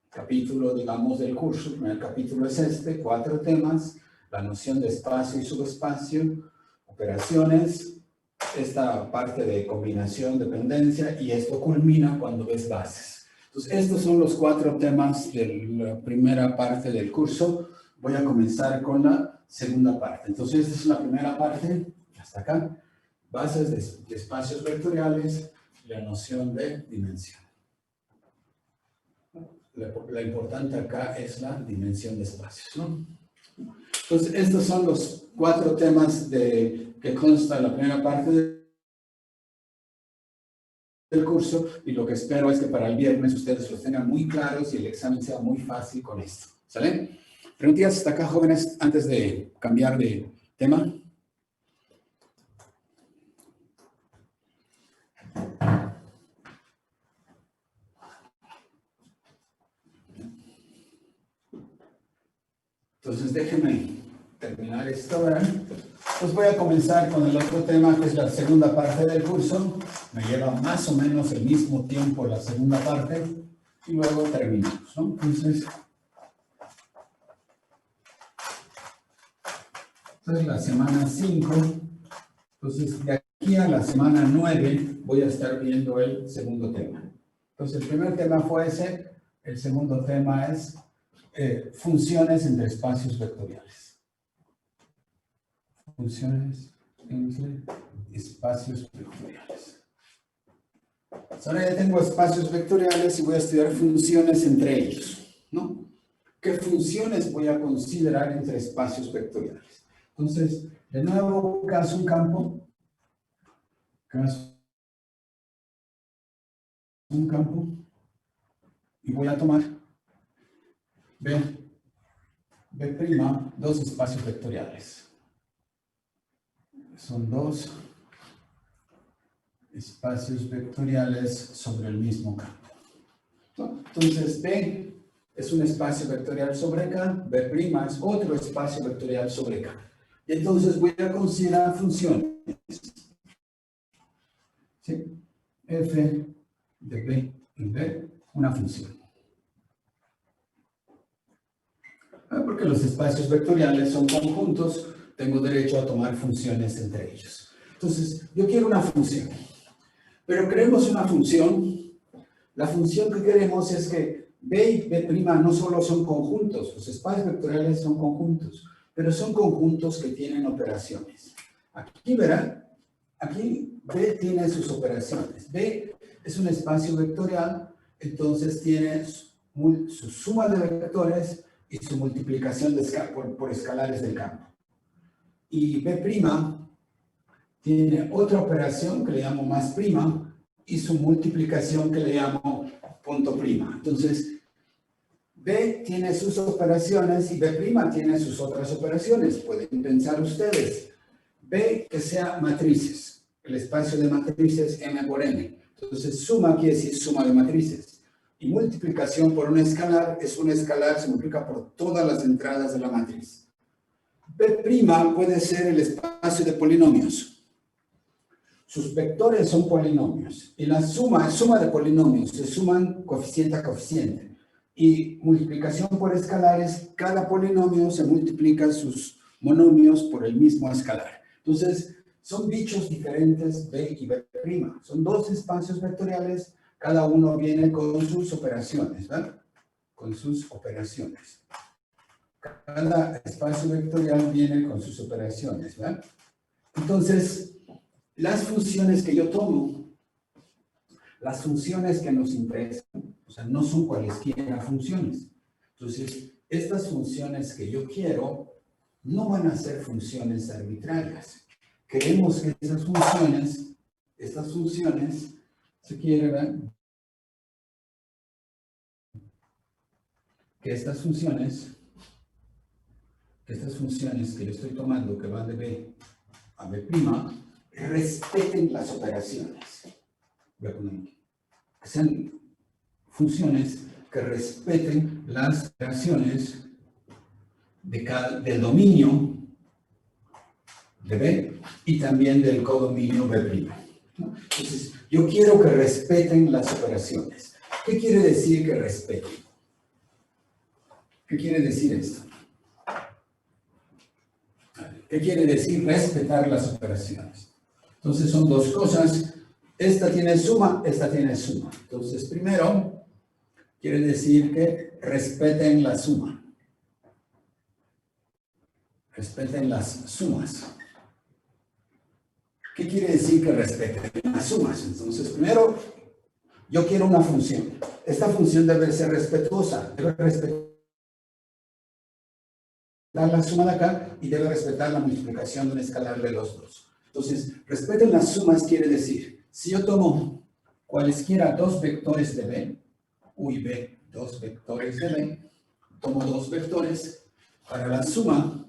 capítulo, digamos, del curso. El primer capítulo es este, 4 temas. La noción de espacio y subespacio, operaciones, esta parte de combinación, dependencia, y esto culmina cuando ves bases. Entonces, estos son los 4 temas de la primera parte del curso. Voy a comenzar con la segunda parte. Entonces, esta es la primera parte, hasta acá. Bases de espacios vectoriales, la noción de dimensión. La importante acá es la dimensión de espacios, ¿no? Entonces, estos son los 4 temas que consta la primera parte del curso, y lo que espero es que para el viernes ustedes los tengan muy claros y el examen sea muy fácil con esto. ¿Sale? ¿Preguntas hasta acá, jóvenes, antes de cambiar de tema? Entonces, déjenme terminar esto ahora. Pues voy a comenzar con el otro tema, que es la segunda parte del curso. Me lleva más o menos el mismo tiempo la segunda parte, y luego terminamos, ¿no? Entonces, esta es la semana 5. Entonces, de aquí a la semana 9 voy a estar viendo el segundo tema. Entonces, el primer tema fue ese. El segundo tema es funciones entre espacios vectoriales. Funciones entre espacios vectoriales. Ahora ya tengo espacios vectoriales y voy a estudiar funciones entre ellos, ¿no? ¿Qué funciones voy a considerar entre espacios vectoriales? Entonces, de nuevo, caso un campo. Caso un campo. Y voy a tomar B', dos espacios vectoriales. Son 2 espacios vectoriales sobre el mismo campo. Entonces, B es un espacio vectorial sobre K, B' es otro espacio vectorial sobre K. Y entonces voy a considerar funciones. ¿Sí? F de B en B, una función. Porque los espacios vectoriales son conjuntos, tengo derecho a tomar funciones entre ellos. Entonces, yo quiero una función. Pero queremos una función. La función que queremos es que B y B' no solo son conjuntos, los espacios vectoriales son conjuntos, pero son conjuntos que tienen operaciones. Aquí verán, aquí B tiene sus operaciones. B es un espacio vectorial, entonces tiene su suma de vectores y su multiplicación por escalares del campo. Y B' tiene otra operación que le llamo más prima y su multiplicación que le llamo punto prima. Entonces, B tiene sus operaciones y B' tiene sus otras operaciones. Pueden pensar ustedes. B que sea matrices. El espacio de matrices M por N. Entonces, suma quiere decir suma de matrices. Y multiplicación por un escalar es un escalar, se multiplica por todas las entradas de la matriz. B' puede ser el espacio de polinomios. Sus vectores son polinomios. Y la suma es suma de polinomios. Se suman coeficiente a coeficiente. Y multiplicación por escalares, cada polinomio se multiplica sus monomios por el mismo escalar. Entonces, son bichos diferentes B y B'. Son 2 espacios vectoriales, cada uno viene con sus operaciones, ¿verdad? Con sus operaciones. Cada espacio vectorial viene con sus operaciones, ¿verdad? Entonces, las funciones que yo tomo, las funciones que nos interesan, o sea, no son cualesquiera funciones. Entonces, estas funciones que yo quiero no van a ser funciones arbitrarias. Queremos que estas funciones, se quiere ver, que estas funciones que yo estoy tomando, que van de B a B', respeten las operaciones. Voy a poner aquí. Que sean funciones que respeten las operaciones del dominio de B y también del codominio B', ¿no? Entonces, yo quiero que respeten las operaciones. ¿Qué quiere decir que respeten? ¿Qué quiere decir esto? ¿Qué quiere decir respetar las operaciones? Entonces, son dos cosas. Esta tiene suma, esta tiene suma. Entonces, primero, quiere decir que respeten la suma. Respeten las sumas. ¿Qué quiere decir que respeten las sumas? Entonces, primero, yo quiero una función. Esta función debe ser respetuosa. Debe respetar la suma de acá y debe respetar la multiplicación de un escalar de los dos. Entonces, respeten las sumas quiere decir, si yo tomo cualesquiera dos vectores de B, U y B, dos vectores de B, tomo dos vectores, para la suma,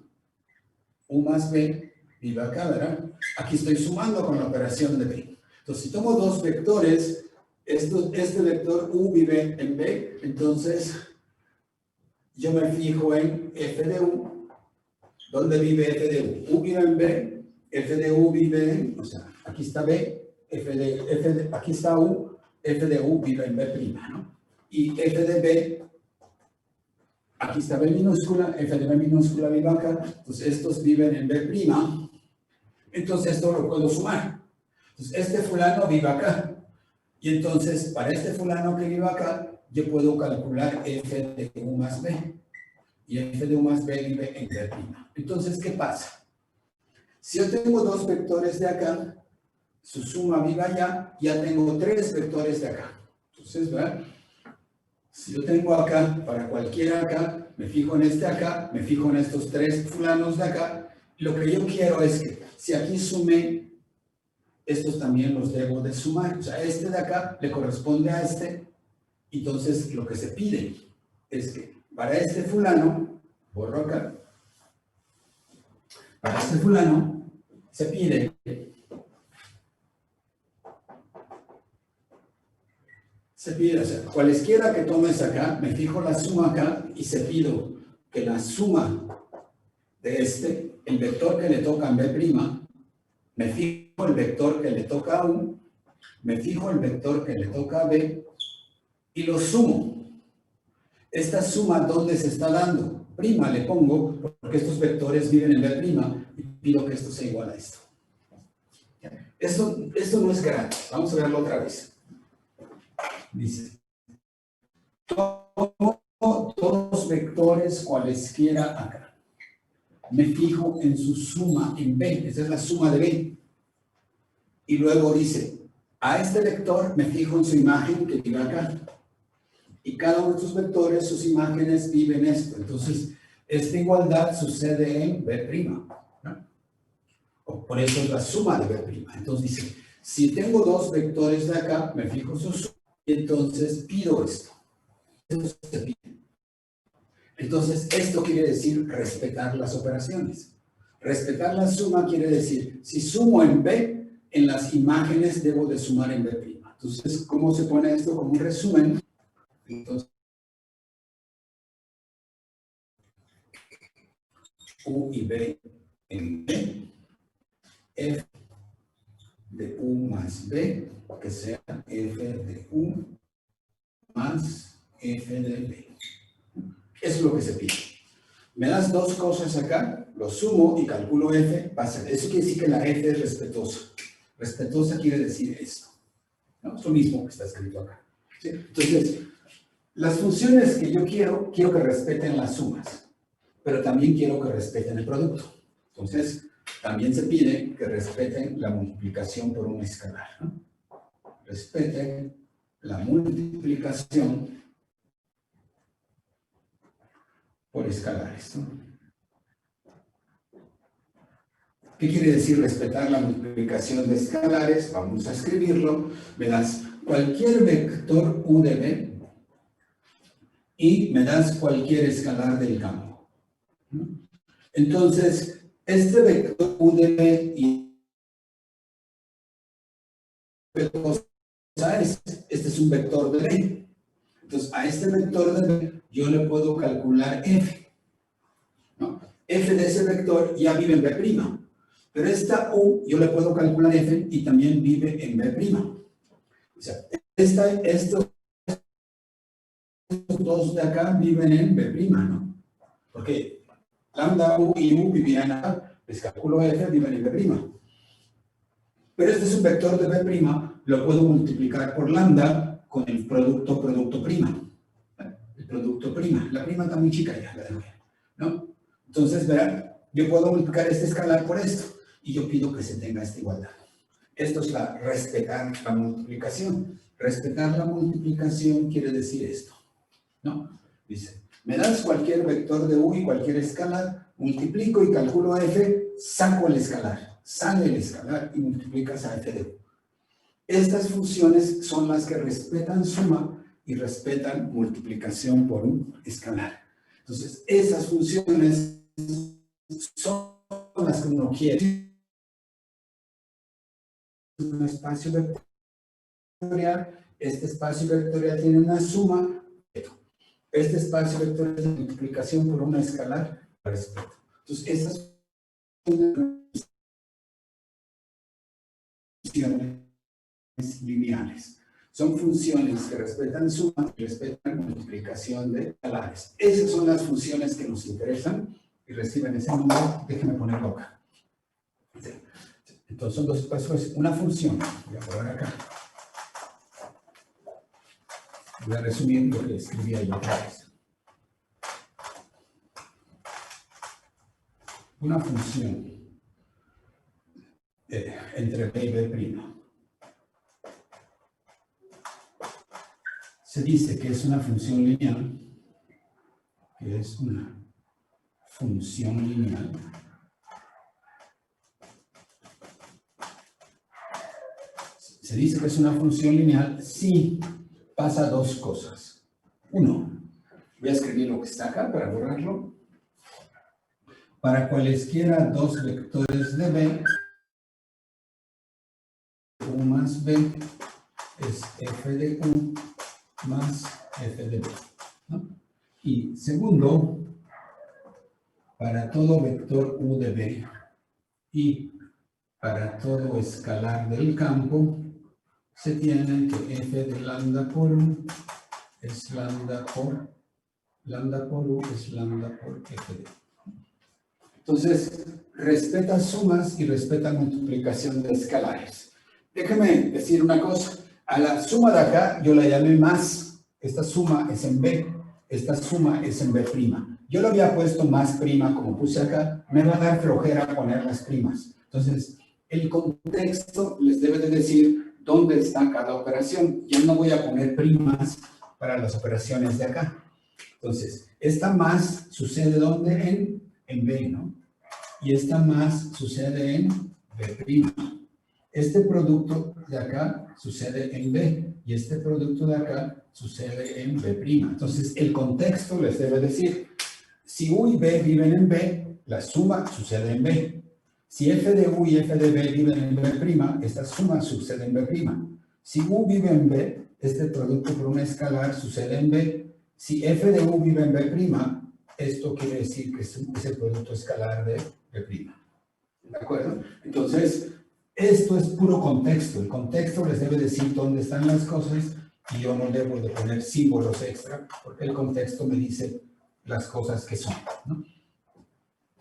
U más B, viva acá, ¿verdad? Aquí estoy sumando con la operación de B. Entonces, si tomo dos vectores, este vector U vive en B, entonces yo me fijo en f de U. ¿Dónde vive f de U? U vive en B, f de U vive en, o sea, aquí está B, aquí está U, f de U vive en B', ¿no? Y f de B, aquí está B minúscula, f de B minúscula vive acá, entonces estos viven en B', entonces esto lo puedo sumar. Entonces este fulano vive acá, y entonces para este fulano que vive acá, yo puedo calcular f de U más B. Y f de U más B vive en B'. Entonces, ¿qué pasa? Si yo tengo dos vectores de acá, su suma vive allá, ya tengo tres vectores de acá. Entonces, ¿verdad? Si yo tengo acá, para cualquiera acá, me fijo en este acá, me fijo en estos tres fulanos de acá, lo que yo quiero es que, si aquí sumé, estos también los debo de sumar. O sea, este de acá le corresponde a este, entonces lo que se pide es que para este fulano, borro acá, para este fulano se pide o sea, cualesquiera que tomes acá, me fijo la suma acá y se pido que la suma de este, el vector que le toca en B', me fijo el vector que le toca a U, me fijo el vector que le toca a B y lo sumo. Esta suma, ¿dónde se está dando? Prima le pongo, porque estos vectores viven en B', y pido que esto sea igual a esto. Esto no es gratis. Vamos a verlo otra vez. Dice, tomo dos vectores cualesquiera acá. Me fijo en su suma en B, esa es la suma de B. Y luego dice, a este vector me fijo en su imagen que vive acá. Y cada uno de estos vectores, sus imágenes viven esto. Entonces, esta igualdad sucede en B', ¿no? O por eso es la suma de B'. Entonces dice, si tengo dos vectores de acá, me fijo su suma, y entonces pido esto. Eso se pide. Entonces, esto quiere decir respetar las operaciones. Respetar la suma quiere decir, si sumo en B, en las imágenes debo de sumar en B'. Entonces, ¿cómo se pone esto? Como un resumen. Entonces, U y B en B, F de U más B, que sea F de U más F de B. Eso es lo que se pide. Me das dos cosas acá, lo sumo y calculo F, pasa. Eso quiere decir que la F es respetuosa. Respetuosa quiere decir esto, ¿no? Es lo mismo que está escrito acá. ¿Sí? Entonces, las funciones que yo quiero que respeten las sumas, pero también quiero que respeten el producto. Entonces, también se pide que respeten la multiplicación por un escalar, ¿no? Respeten la multiplicación por escalares, ¿no? ¿Qué quiere decir respetar la multiplicación de escalares? Vamos a escribirlo. Me das cualquier vector U de B y me das cualquier escalar del campo. Entonces, este vector U de B y cosa es, este es un vector de B. Entonces, a este vector de B yo le puedo calcular f, ¿no? F de ese vector ya vive en B', pero esta U yo le puedo calcular f y también vive en B'. O sea, estos dos de acá viven en B', ¿no? Porque lambda U y U vivían acá, les calculo f, viven en B'. Pero este es un vector de B', lo puedo multiplicar por lambda con el producto prima. El producto prima. La prima está muy chica ya, la dejo ya, ¿no? Entonces, verán, yo puedo multiplicar este escalar por esto y yo pido que se tenga esta igualdad. Esto es respetar la multiplicación. Respetar la multiplicación quiere decir esto, ¿no? Dice, me das cualquier vector de U y cualquier escalar, multiplico y calculo f, saco el escalar, sale el escalar y multiplicas a f de U. Estas funciones son las que respetan suma y respetan multiplicación por un escalar. Entonces, esas funciones son las que uno quiere. Un espacio vectorial, este espacio vectorial tiene una suma, este espacio vectorial es multiplicación por una escalar, respeto. Entonces, estas funciones lineales son funciones que respetan suma y respetan multiplicación de escalares. Esas son las funciones que nos interesan y reciben ese número. Déjenme ponerlo acá. Entonces son dos espacios, una función, voy a poner acá. Voy a resumir lo que escribía yo otra vez. Una función entre B y B'. Se dice que es una función lineal, Se dice que es una función lineal si pasa dos cosas. Uno, voy a escribir lo que está acá para borrarlo. Para cualesquiera dos vectores de B, U más B es f de U más f de B, ¿no? Y segundo, para todo vector U de B y para todo escalar del campo, se tiene que f de lambda por U es lambda por U es lambda por f de U. Entonces, respeta sumas y respeta multiplicación de escalares. Déjame decir una cosa. A la suma de acá yo la llamé más. Esta suma es en B. Esta suma es en B'. Yo lo había puesto más prima, como puse acá. Me va a dar flojera poner las primas. Entonces, el contexto les debe de decir dónde está cada operación. Yo no voy a poner primas para las operaciones de acá. Entonces, esta más sucede ¿dónde? En B, ¿no? Y esta más sucede en B'. Este producto de acá sucede en B y este producto de acá sucede en B'. Entonces, el contexto les debe decir, si U y B viven en B, la suma sucede en B. Si f de U y f de B viven en B', esta suma sucede en B'. Si U vive en B, este producto por una escalar sucede en B. Si f de U vive en B', esto quiere decir que es el producto escalar de B'. ¿De acuerdo? Entonces, esto es puro contexto. El contexto les debe decir dónde están las cosas y yo no debo de poner símbolos extra porque el contexto me dice las cosas que son, ¿no?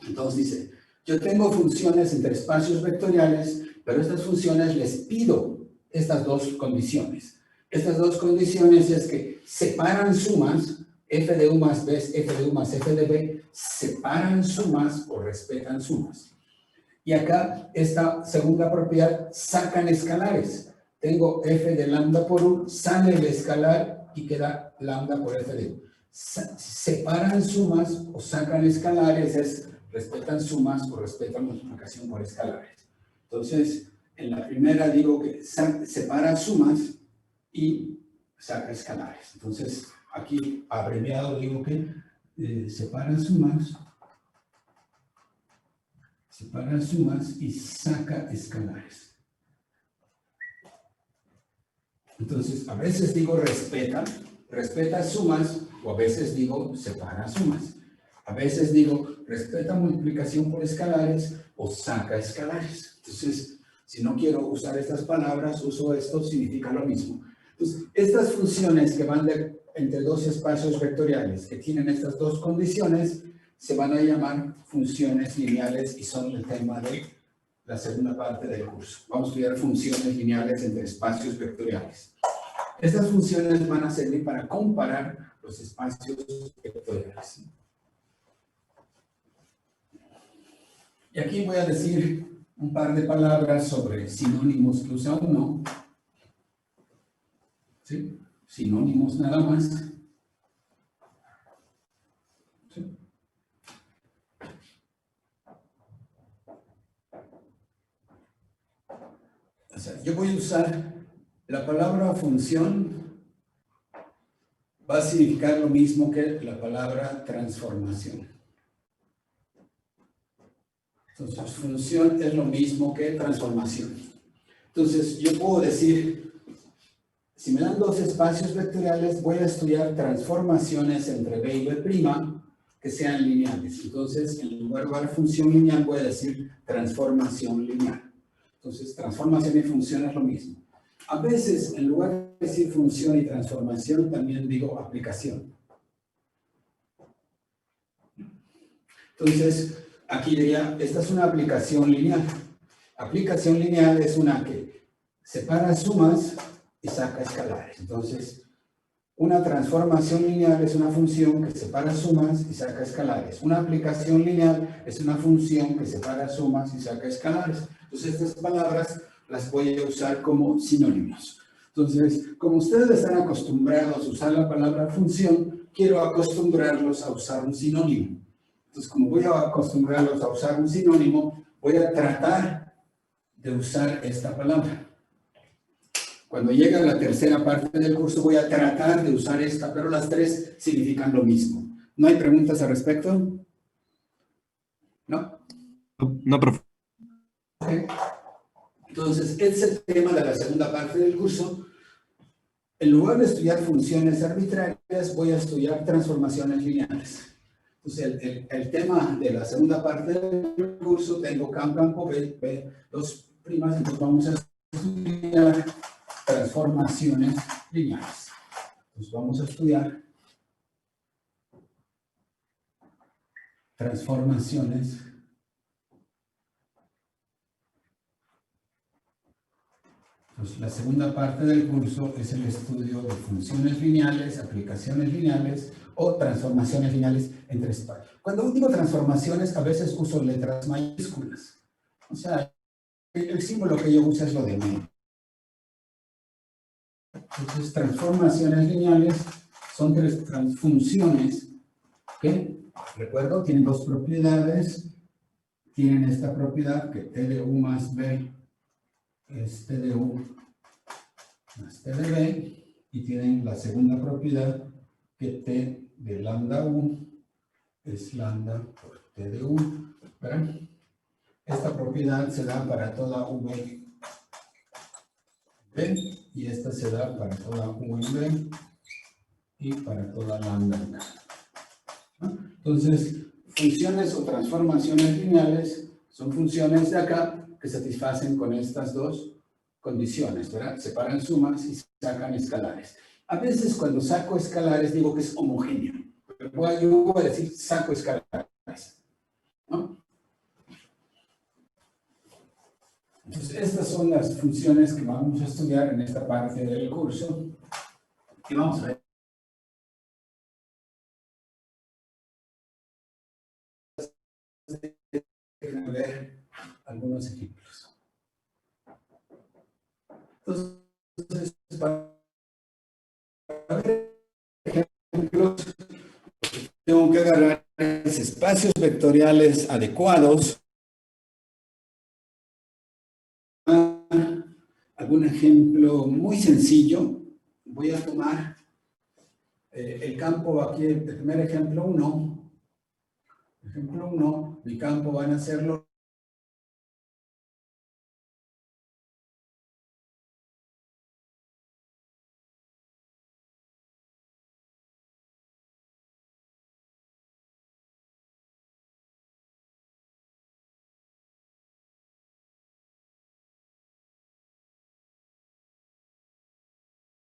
Entonces dice, yo tengo funciones entre espacios vectoriales, pero estas funciones les pido estas dos condiciones. Estas dos condiciones es que separan sumas, f de U más B es f de U más f de B, separan sumas o respetan sumas. Y acá, esta segunda propiedad, sacan escalares. Tengo f de lambda por U, sale el escalar y queda lambda por f de U. Separan sumas o sacan escalares, respetan sumas o respetan multiplicación por escalares. Entonces, en la primera digo que separa sumas y saca escalares. Entonces, aquí abreviado digo que separa sumas y saca escalares. Entonces, a veces digo respeta sumas, o a veces digo separa sumas. A veces digo respeta multiplicación por escalares o saca escalares. Entonces, si no quiero usar estas palabras, uso esto, significa lo mismo. Entonces, estas funciones que van entre dos espacios vectoriales que tienen estas dos condiciones, se van a llamar funciones lineales y son el tema de la segunda parte del curso. Vamos a estudiar funciones lineales entre espacios vectoriales. Estas funciones van a servir para comparar los espacios vectoriales. Y aquí voy a decir un par de palabras sobre sinónimos que usa uno. ¿Sí? Sinónimos nada más. ¿Sí? O sea, yo voy a usar la palabra función, va a significar lo mismo que la palabra transformación. Entonces, función es lo mismo que transformación. Entonces, yo puedo decir, si me dan dos espacios vectoriales, voy a estudiar transformaciones entre B y B' que sean lineales. Entonces, en lugar de función lineal, voy a decir transformación lineal. Entonces, transformación y función es lo mismo. A veces, en lugar de decir función y transformación, también digo aplicación. Entonces, aquí diría, esta es una aplicación lineal. Aplicación lineal es una que separa sumas y saca escalares. Entonces, una transformación lineal es una función que separa sumas y saca escalares. Una aplicación lineal es una función que separa sumas y saca escalares. Entonces, estas palabras las voy a usar como sinónimos. Entonces, como ustedes están acostumbrados a usar la palabra función, quiero acostumbrarlos a usar un sinónimo. Entonces, como voy a acostumbrarlos a usar un sinónimo, voy a tratar de usar esta palabra. Cuando llegue a la tercera parte del curso, voy a tratar de usar esta, pero las tres significan lo mismo. ¿No hay preguntas al respecto? ¿No? No, profe. Okay. Entonces, este es el tema de la segunda parte del curso. En lugar de estudiar funciones arbitrarias, voy a estudiar transformaciones lineales. Entonces, el tema de la segunda parte del curso, tengo campo B, dos primas, entonces vamos a estudiar transformaciones lineales. Entonces, vamos a estudiar transformaciones Entonces, la segunda parte del curso es el estudio de funciones lineales, aplicaciones lineales o transformaciones lineales entre espacios. Cuando digo transformaciones, a veces uso letras mayúsculas. O sea, el símbolo que yo uso es lo de medio. Entonces, transformaciones lineales son tres funciones que, recuerdo, tienen dos propiedades. Tienen esta propiedad que T de U más B es T de U más T de B, y tienen la segunda propiedad que T de lambda U es lambda por T de U, ¿verdad? Esta propiedad se da para toda V B, y esta se da para toda U en B y para toda lambda en B. ¿No? Entonces, funciones o transformaciones lineales son funciones de acá que satisfacen con estas dos condiciones, ¿verdad? Separan sumas y sacan escalares. A veces cuando saco escalares digo que es homogéneo. Pero yo voy a decir saco escalares, ¿no? Entonces, estas son las funciones que vamos a estudiar en esta parte del curso. Y vamos a ver. Déjenme ver algunos ejemplos. Entonces, para ver ejemplos, tengo que agarrar espacios vectoriales adecuados. Algún ejemplo muy sencillo. Voy a tomar el campo aquí, el primer ejemplo 1. Ejemplo 1, mi campo van a ser los